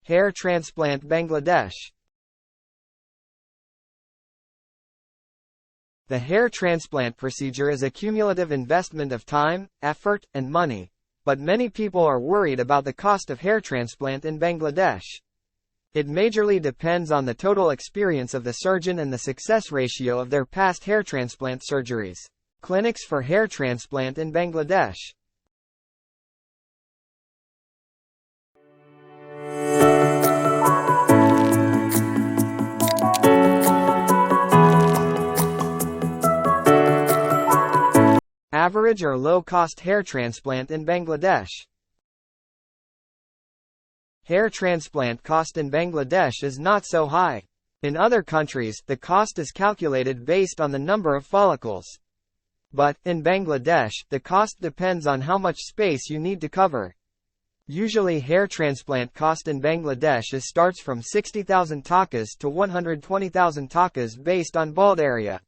Hair Transplant Bangladesh. The hair transplant procedure is a cumulative investment of time, effort, and money, but many people are worried about the cost of hair transplant in Bangladesh. It majorly depends on the total experience of the surgeon and the success ratio of their past hair transplant surgeries. Clinics for hair transplant in Bangladesh. Average or low-cost hair transplant in Bangladesh. Hair transplant cost in Bangladesh is not so high. In other countries, the cost is calculated based on the number of follicles. But, in Bangladesh, the cost depends on how much space you need to cover. Usually hair transplant cost in Bangladesh starts from 60,000 takas to 120,000 takas based on bald area.